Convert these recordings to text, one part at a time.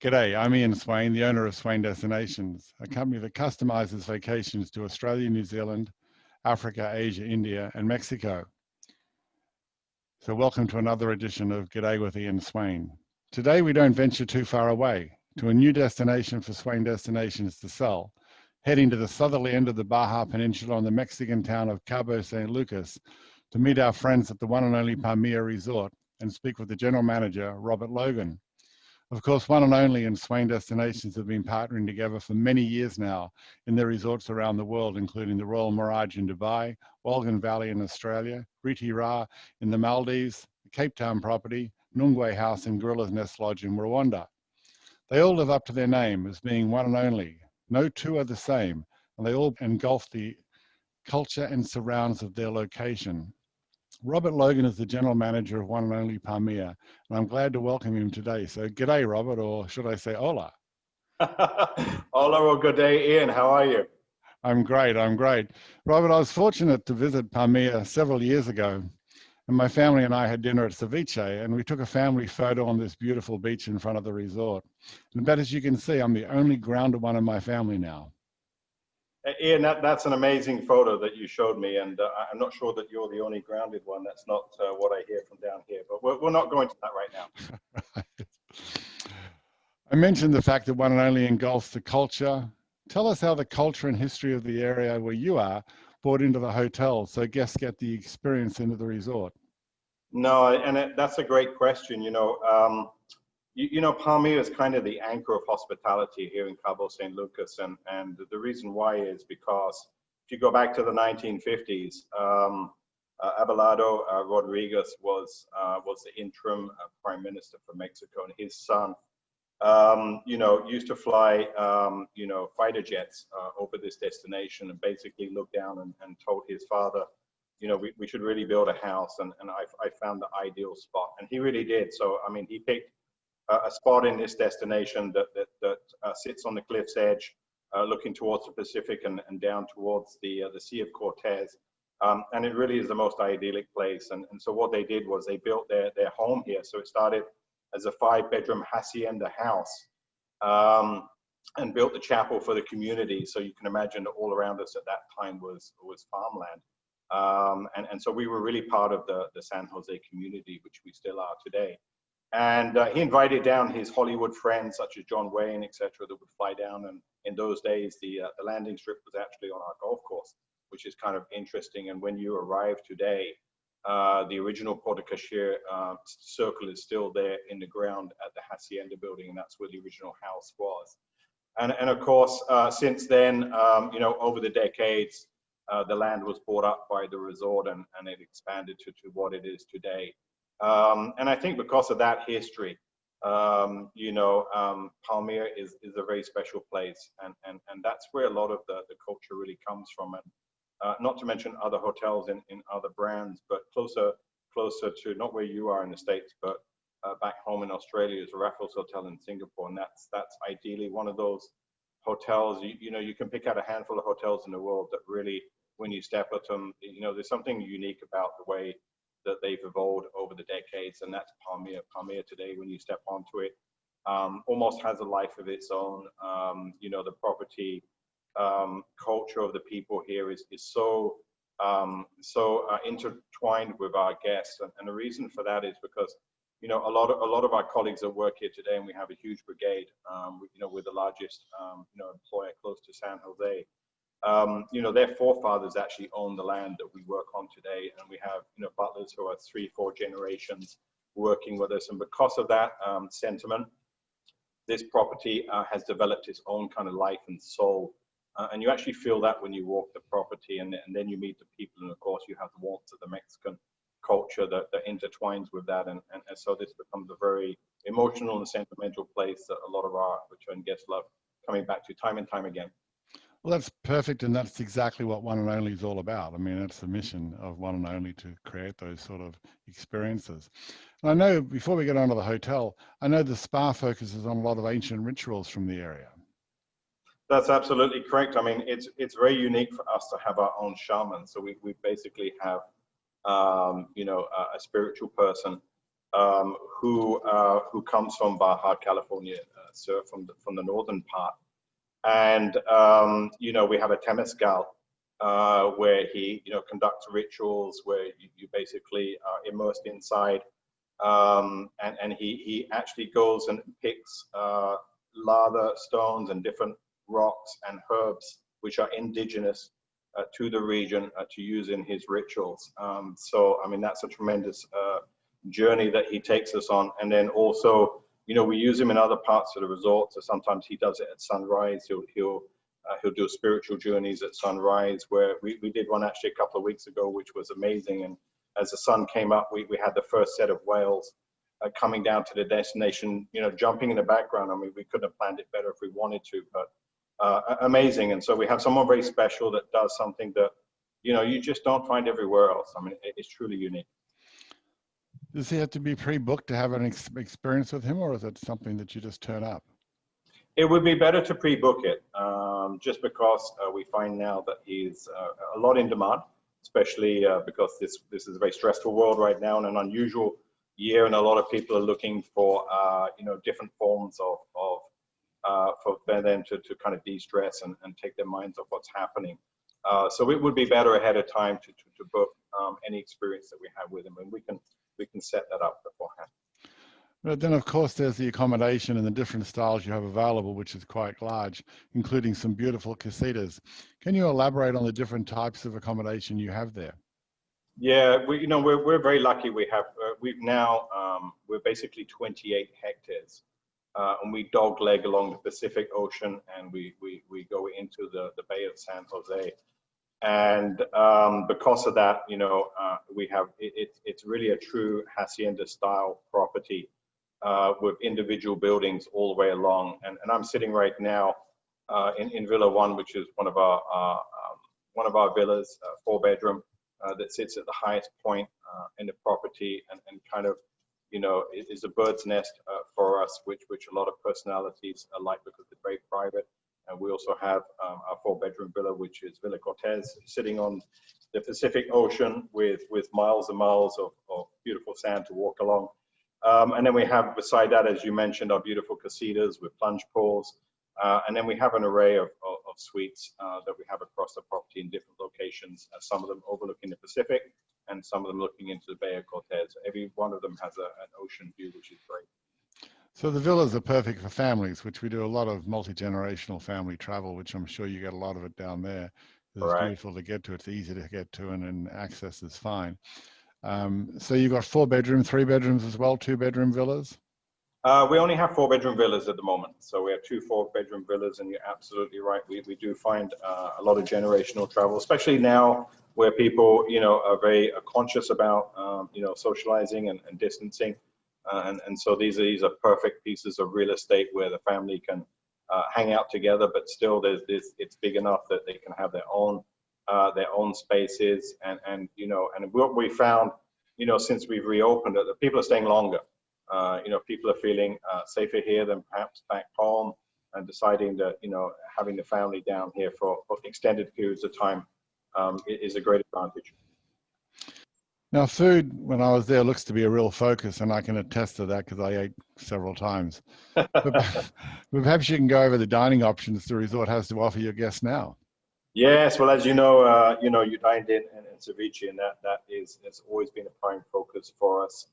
G'day, I'm Ian Swain, the owner of Swain Destinations, a company that customizes vacations to Australia, New Zealand, Africa, Asia, India, and Mexico. So welcome to another edition of G'day with Ian Swain. Today we don't venture too far away to a new destination for Swain Destinations to sell, heading to the southerly end of the Baja Peninsula on the Mexican town of Cabo San Lucas to meet our friends at the OneOnly Palmilla Resort and speak with the general manager, Robert Logan. Of course, OneOnly and Swain Destinations have been partnering together for many years now in their resorts around the world, including the Royal Mirage in Dubai, Walgan Valley in Australia, Riti Ra in the Maldives, the Cape Town property, Nungwe House and Gorilla's Nest Lodge in Rwanda. They all live up to their name as being one and only. No two are the same, and they all engulf the culture and surrounds of their location. Robert Logan is the General Manager of OneOnly Palmilla, and I'm glad to welcome him today. So g'day, Robert, or should I say hola? Hola or good day, Ian. How are you? I'm great, I'm great. Robert, I was fortunate to visit Palmilla several years ago, and my family and I had dinner at Ceviche, and we took a family photo on this beautiful beach in front of the resort. And but as you can see, I'm the only grounded one in my family now. Ian, that's an amazing photo that you showed me, and I'm not sure that you're the only grounded one. That's not what I hear from down here, but we're not going to that right now. Right. I mentioned the fact that OneOnly engulfs the culture. Tell us how the culture and history of the area where you are brought into the hotel so guests get the experience into the resort. No, and that's a great question. Palmilla is kind of the anchor of hospitality here in Cabo San Lucas, and the reason why is because if you go back to the 1950s, Abelardo Rodriguez was the interim prime minister for Mexico, and his son, used to fly, fighter jets over this destination, and basically looked down and told his father, we should really build a house, and I found the ideal spot, and he really did. So, I mean, he picked a spot in this destination that sits on the cliff's edge, looking towards the Pacific and down towards the Sea of Cortez. And it really is the most idyllic place. And so what they did was they built their home here. So it started as a 5-bedroom hacienda house, and built the chapel for the community. So you can imagine that all around us at that time was farmland. And so we were really part of the San Jose community, which we still are today. And he invited down his Hollywood friends, such as John Wayne, etc., that would fly down. And in those days, the landing strip was actually on our golf course, which is kind of interesting. And when you arrive today, the original Porte Cochere circle is still there in the ground at the Hacienda building, and that's where the original house was. And of course, since then, over the decades, the land was bought up by the resort, and it expanded to what it is today. And I think because of that history, Palmilla is a very special place, and that's where a lot of the culture really comes from. And not to mention other hotels in other brands, but closer to not where you are in the States, but back home in Australia is Raffles Hotel in Singapore, and that's ideally one of those hotels. You can pick out a handful of hotels in the world that really, when you step at them, there's something unique about the way that they've evolved over the decades, and that's Palmilla. Palmilla today, when you step onto it, almost has a life of its own. The property culture of the people here is so intertwined with our guests, and the reason for that is because a lot of our colleagues that work here today, and we have a huge brigade. We're the largest employer close to San Jose. Their forefathers actually own the land that we work on today, and we have butlers who are 3-4 generations working with us, and because of that sentiment, this property has developed its own kind of life and soul, and you actually feel that when you walk the property, and then you meet the people, and of course you have the warmth of the Mexican culture that intertwines with that, and so this becomes a very emotional and sentimental place that a lot of our return guests love coming back to time and time again. Well, that's perfect, and that's exactly what OneOnly is all about. I mean, that's the mission of OneOnly, to create those sort of experiences. And I know, before we get on to the hotel, I know the spa focuses on a lot of ancient rituals from the area. That's absolutely correct. I mean, it's very unique for us to have our own shaman. So we basically have, a spiritual person who comes from Baja California, so from the northern part. And, you know, we have a temescal where he, you know, conducts rituals where you basically are immersed inside. And he actually goes and picks lava stones and different rocks and herbs, which are indigenous to the region to use in his rituals. So, I mean, that's a tremendous journey that he takes us on. And then also, you know, we use him in other parts of the resort. So sometimes he does it at sunrise. He'll do spiritual journeys at sunrise, where we did one actually a couple of weeks ago, which was amazing. And as the sun came up, we had the first set of whales coming down to the destination, you know, jumping in the background. I mean, we couldn't have planned it better if we wanted to, but amazing. And so we have someone very special that does something that, you know, you just don't find everywhere else. I mean, it's truly unique. Does he have to be pre-booked to have an experience with him, or is it something that you just turn up? It would be better to pre-book it, just because we find now that he's a lot in demand, especially because this is a very stressful world right now and an unusual year, and a lot of people are looking for you know, different forms for them to kind of de-stress and take their minds off what's happening. So it would be better ahead of time to book any experience that we have with him, and we can set that up beforehand. But then, of course, there's the accommodation and the different styles you have available, which is quite large, including some beautiful casitas. Can you elaborate on the different types of accommodation you have there? Yeah, you know, we're very lucky. We've now we're basically 28 hectares, and we dogleg along the Pacific Ocean, and we go into the Bay of San Jose. And because of that, you know, we have it's really a true hacienda style property with individual buildings all the way along. And I'm sitting right now in Villa 1, which is one of our villas, 4-bedroom, that sits at the highest point in the property, and kind of, you know, it is a bird's nest for us, which a lot of personalities like, because it's very private. And we also have our 4-bedroom villa, which is Villa Cortez, sitting on the Pacific Ocean with miles and miles of beautiful sand to walk along. And then we have, beside that, as you mentioned, our beautiful casitas with plunge pools. And then we have an array of suites that we have across the property in different locations, some of them overlooking the Pacific and some of them looking into the Bay of Cortez. Every one of them has an ocean view, which is great. So the villas are perfect for families, which we do a lot of multi-generational family travel, which I'm sure you get a lot of it down there. It's beautiful to get to. It's easy to get to, and access is fine. So you've got 4-bedroom, 3 bedrooms as well, 2-bedroom villas? We only have 4-bedroom villas at the moment. So we have 2 4-bedroom villas, and you're absolutely right. We do find a lot of generational travel, especially now where people, you know, are very conscious about, you know, socializing and distancing. And so these are perfect pieces of real estate where the family can hang out together, but still it's big enough that they can have their own spaces. And you know, and what we found, you know, since we've reopened it, that people are staying longer. You know, people are feeling safer here than perhaps back home, and deciding that, you know, having the family down here for extended periods of time is a great advantage. Now, food, when I was there, looks to be a real focus, and I can attest to that because I ate several times. But perhaps you can go over the dining options the resort has to offer your guests now. Yes, well, as you know, you dined in ceviche, and that has always been a prime focus for us.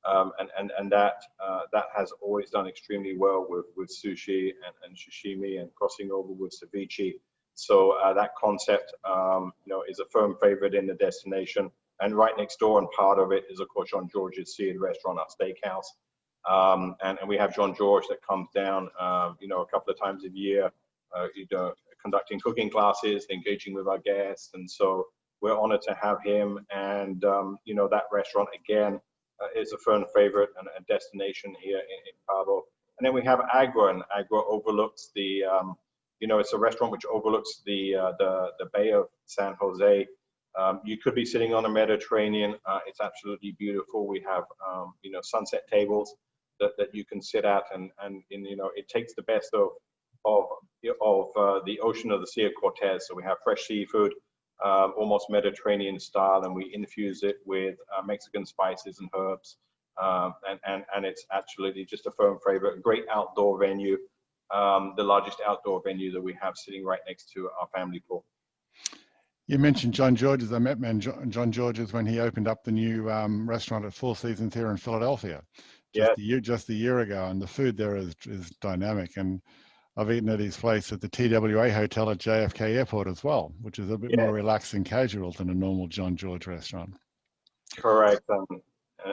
And that has always done extremely well with sushi and sashimi, and crossing over with ceviche. So that concept, you know, is a firm favorite in the destination. And right next door, and part of it is, of course, John George's Seared Restaurant, our steakhouse. And we have John George that comes down, you know, a couple of times a year, you know, conducting cooking classes, engaging with our guests. And so we're honored to have him. And, you know, that restaurant, again, is a firm favorite and a destination here in Cabo. And then we have Agua, and Agua overlooks the, you know, it's a restaurant which overlooks the Bay of San Jose. You could be sitting on the Mediterranean. It's absolutely beautiful. We have, you know, sunset tables that you can sit at, and you know, it takes the best of the ocean of the Sea of Cortez. So we have fresh seafood, almost Mediterranean style, and we infuse it with Mexican spices and herbs. And it's absolutely just a firm favorite. A great outdoor venue, the largest outdoor venue that we have sitting right next to our family pool. You mentioned John George's. I met John George's when he opened up the new restaurant at Four Seasons here in Philadelphia, just a year ago, and the food there is dynamic. And I've eaten at his place at the TWA Hotel at JFK Airport as well, which is a bit more relaxed and casual than a normal John George restaurant. Correct.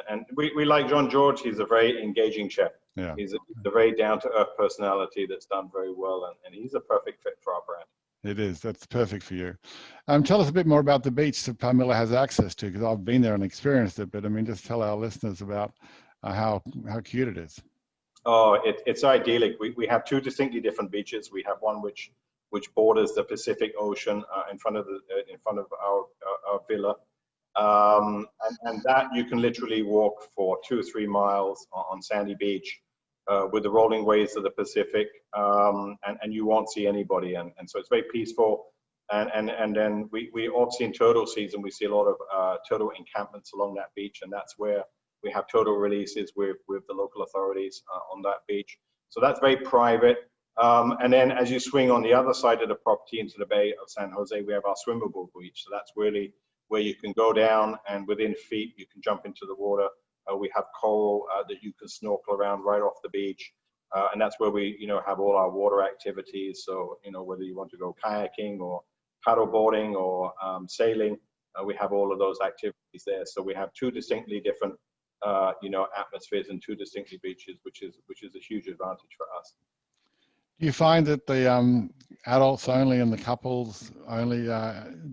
And we like John George. He's a very engaging chef. Yeah. He's a very down-to-earth personality that's done very well, and he's a perfect fit for our brand. It is. That's perfect for you. Tell us a bit more about the beach that Palmilla has access to, because I've been there and experienced it, but I mean, just tell our listeners about how cute it is. Oh, it's idyllic. We have two distinctly different beaches. We have one which borders the Pacific Ocean in front of our villa, and that you can literally walk for 2 or 3 miles on sandy beach with the rolling waves of the Pacific, and you won't see anybody, and so it's very peaceful. And then we obviously in turtle season we see a lot of turtle encampments along that beach, and that's where we have turtle releases with the local authorities on that beach. So that's very private. And then as you swing on the other side of the property into the Bay of San Jose, we have our swimmable beach. So that's really where you can go down, and within feet you can jump into the water. We have coral that you can snorkel around right off the beach. And that's where we, have all our water activities. So, whether you want to go kayaking or paddle boarding or sailing, we have all of those activities there. So we have two distinctly different atmospheres and two distinctly beaches, which is a huge advantage for us. Do you find that the adults only and the couples only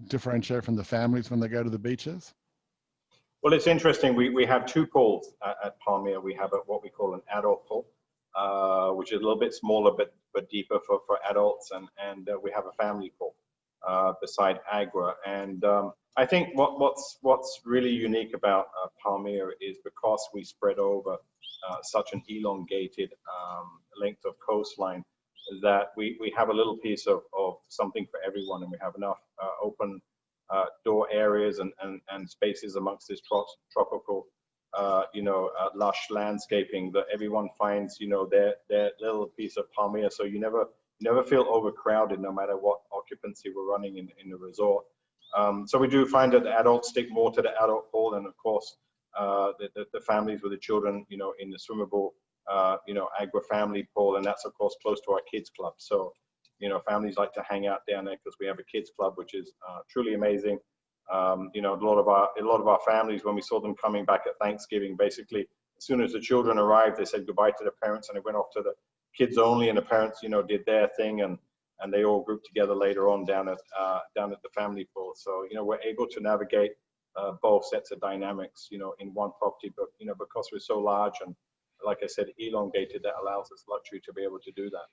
differentiate from the families when they go to the beaches? Well, it's interesting. We have two pools at Palmilla. We have what we call an adult pool, which is a little bit smaller but deeper for adults, and we have a family pool beside Agua. And I think what's really unique about Palmilla is because we spread over such an elongated length of coastline, that we have a little piece of something for everyone, and we have enough open door areas and spaces amongst this tropical lush landscaping that everyone finds their little piece of Palmilla. So you never feel overcrowded, no matter what occupancy we're running in the resort. So we do find that the adults stick more to the adult pool, and of course the families with the children in the swimmable Agua family pool, and that's of course close to our kids club. So families like to hang out down there because we have a kids club, which is truly amazing. A lot of our families, when we saw them coming back at Thanksgiving, basically as soon as the children arrived, they said goodbye to the parents and they went off to the kids only, and the parents did their thing, and they all grouped together later on down at the family pool. So we're able to navigate both sets of dynamics in one property, but because we're so large and, like I said, elongated, that allows us luxury to be able to do that.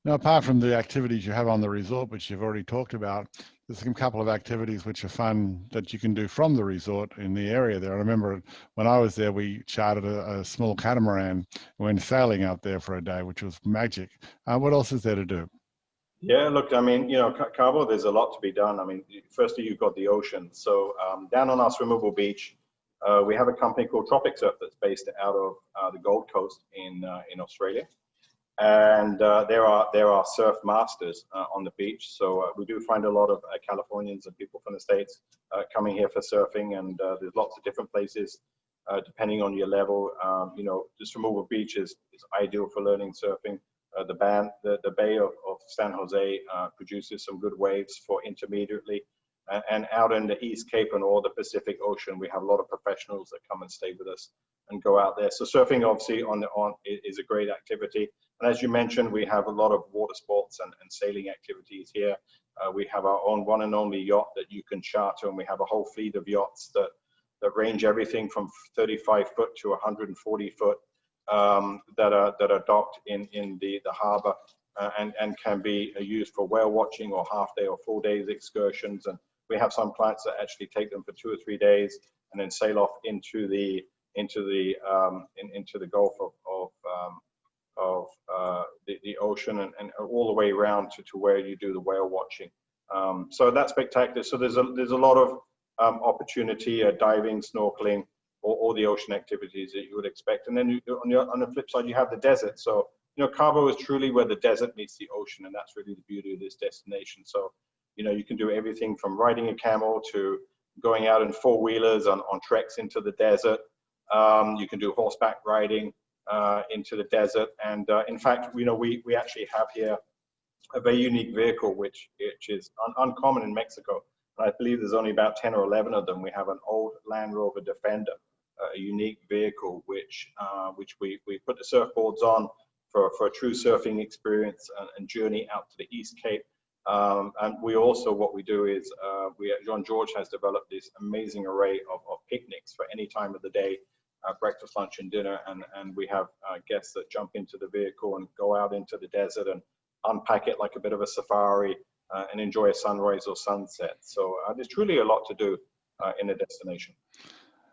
Now, apart from the activities you have on the resort, which you've already talked about, there's a couple of activities which are fun that you can do from the resort in the area there. I remember when I was there, we chartered a small catamaran and went sailing out there for a day, which was magic. What else is there to do? Yeah, look, I mean, Cabo, there's a lot to be done. I mean, firstly, you've got the ocean. So down on our swimmable beach, we have a company called Tropic Surf that's based out of the Gold Coast in Australia. And there are surf masters on the beach. So we do find a lot of Californians and people from the States coming here for surfing, and there's lots of different places depending on your level. Just swimmable beach is ideal for learning surfing. The Bay of San Jose produces some good waves for intermediately. And out in the East Cape and all the Pacific Ocean, we have a lot of professionals that come and stay with us and go out there. So surfing obviously is a great activity. And as you mentioned, we have a lot of water sports and sailing activities here. We have our own one and only yacht that you can charter, and we have a whole fleet of yachts that range everything from 35 foot to 140 foot that are docked in the harbor and can be used for whale watching or half day or full days excursions. And we have some clients that actually take them for 2 or 3 days and then sail off into the Gulf of the ocean and all the way around to where you do the whale watching. So that's spectacular. So there's a lot of opportunity, diving, snorkeling, all the ocean activities that you would expect. And then on the flip side, you have the desert. So, Cabo is truly where the desert meets the ocean, and that's really the beauty of this destination. So, you can do everything from riding a camel to going out in four-wheelers on treks into the desert. You can do horseback riding into the desert. And in fact, we actually have here a very unique vehicle, which is uncommon in Mexico. And I believe there's only about 10 or 11 of them. We have an old Land Rover Defender, a unique vehicle, which we put the surfboards on for a true surfing experience and journey out to the East Cape. And we also, what we do is, John George has developed this amazing array of picnics for any time of the day, breakfast, lunch, and dinner. And we have guests that jump into the vehicle and go out into the desert and unpack it like a bit of a safari and enjoy a sunrise or sunset. So there's truly a lot to do in a destination.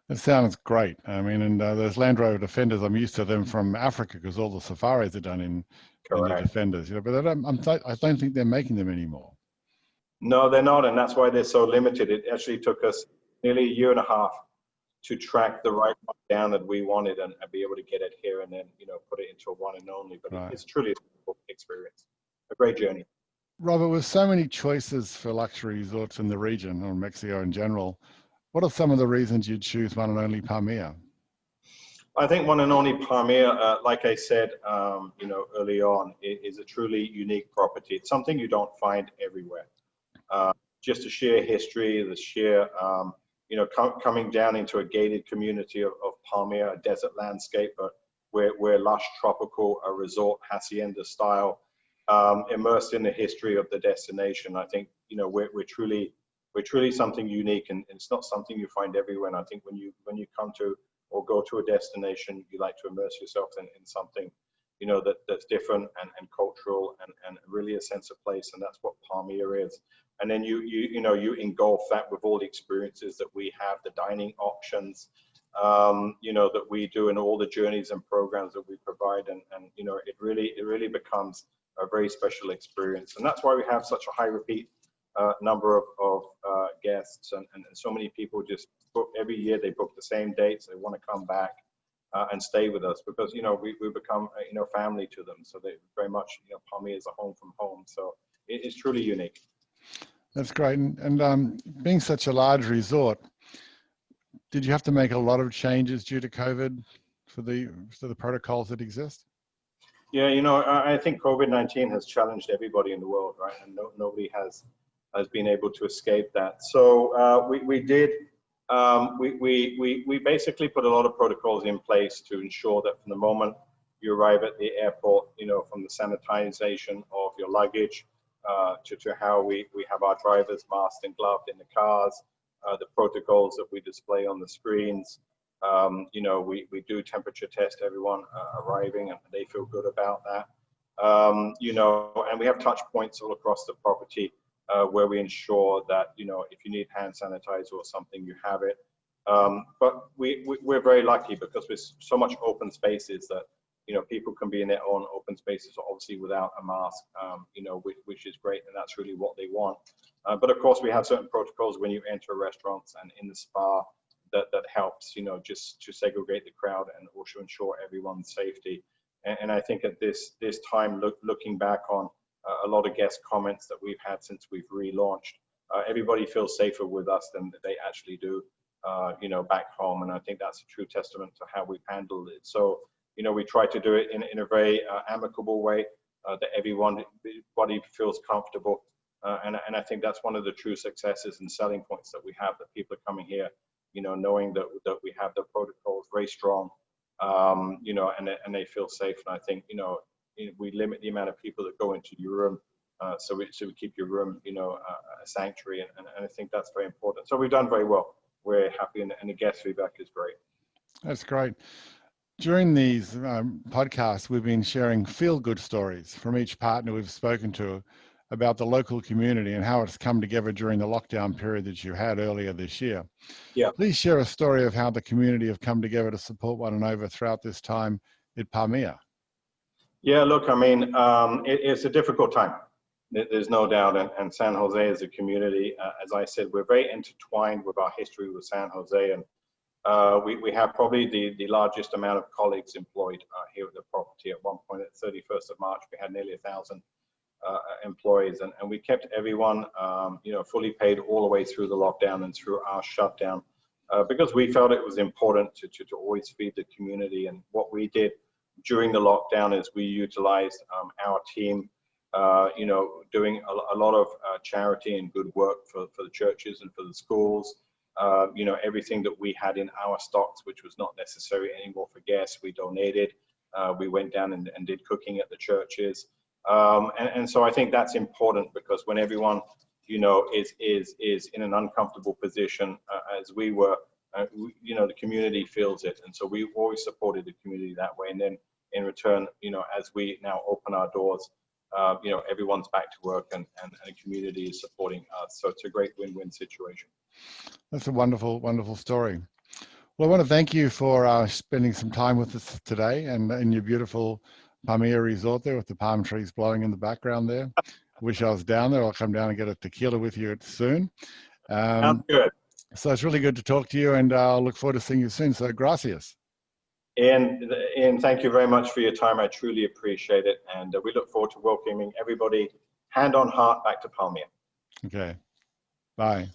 It sounds great. I mean, and those Land Rover Defenders, I'm used to them from Africa because all the safaris are done in the Defenders. But I don't think they're making them anymore. No, they're not, and that's why they're so limited. It actually took us nearly a year and a half to track the right one down that we wanted and be able to get it here and then put it into a one and only. But it's truly a beautiful experience, a great journey. Robert, with so many choices for luxury resorts in the region or Mexico in general, what are some of the reasons you'd choose One and Only Palmilla? I think One and Only Palmilla, like I said, early on, is a truly unique property. It's something you don't find everywhere. Just the sheer history, the sheer, coming down into a gated community of Palmilla, a desert landscape, but we're lush, tropical, a resort, hacienda style, immersed in the history of the destination. I think, we're truly something unique, and it's not something you find everywhere. And I think when you come to or go to a destination, you like to immerse yourself in something, that's different and cultural and really a sense of place. And that's what Palmilla is. And then you engulf that with all the experiences that we have, the dining options, that we do, and all the journeys and programs that we provide. And it really becomes a very special experience. And that's why we have such a high repeat number of guests, and so many people just book every year. They book the same dates. They want to come back and stay with us because we become family to them. So they very much Palmilla is a home from home. So it's truly unique. That's great. And being such a large resort, did you have to make a lot of changes due to COVID for the protocols that exist? Yeah, I think COVID-19 has challenged everybody in the world, right? And nobody has been able to escape that. So we basically put a lot of protocols in place to ensure that from the moment you arrive at the airport, from the sanitization of your luggage to how we have our drivers masked and gloved in the cars, the protocols that we display on the screens. We do temperature test everyone arriving, and they feel good about that. And we have touch points all across the property where we ensure that, if you need hand sanitizer or something, you have it. But we're very lucky because there's so much open spaces that, people can be in their own open spaces, obviously without a mask, which is great. And that's really what they want. But of course, we have certain protocols when you enter restaurants and in the spa that helps, just to segregate the crowd and also ensure everyone's safety. And I think at this time, looking back on a lot of guest comments that we've had since we've relaunched, everybody feels safer with us than they actually do, back home. And I think that's a true testament to how we've handled it. So, we try to do it in a very amicable way that everybody feels comfortable. And I think that's one of the true successes and selling points that we have, that people are coming here, knowing that we have the protocols very strong, and they feel safe. And I think, we limit the amount of people that go into your room, so we keep your room, a sanctuary, and I think that's very important. So we've done very well. We're happy, and the guest feedback is great. That's great. During these podcasts, we've been sharing feel-good stories from each partner we've spoken to about the local community and how it's come together during the lockdown period that you had earlier this year. Yeah. Please share a story of how the community have come together to support one another throughout this time at Palmilla. Yeah, look, I mean, it's a difficult time. There's no doubt. And San Jose as a community, as I said, we're very intertwined with our history with San Jose. And We have probably the largest amount of colleagues employed here at the property. At one point, at 31st of March, we had nearly 1,000 employees, and we kept everyone, fully paid all the way through the lockdown and through our shutdown, because we felt it was important to always feed the community. And what we did during the lockdown is we utilized our team, doing a lot of charity and good work for the churches and for the schools. Everything that we had in our stocks, which was not necessary anymore for guests, we donated. We went down and did cooking at the churches. And so I think that's important, because when everyone, is in an uncomfortable position, as we were, the community feels it. And so we always supported the community that way. And then in return, as we now open our doors, everyone's back to work, and the community is supporting us. So it's a great win-win situation. That's a wonderful, wonderful story. Well, I want to thank you for spending some time with us today, and in your beautiful Palmilla resort there with the palm trees blowing in the background there. Wish I was down there. I'll come down and get a tequila with you soon. Sounds good. So it's really good to talk to you, and I'll look forward to seeing you soon. So gracias. Ian, thank you very much for your time. I truly appreciate it. And we look forward to welcoming everybody hand on heart back to Palmilla. Okay. Bye.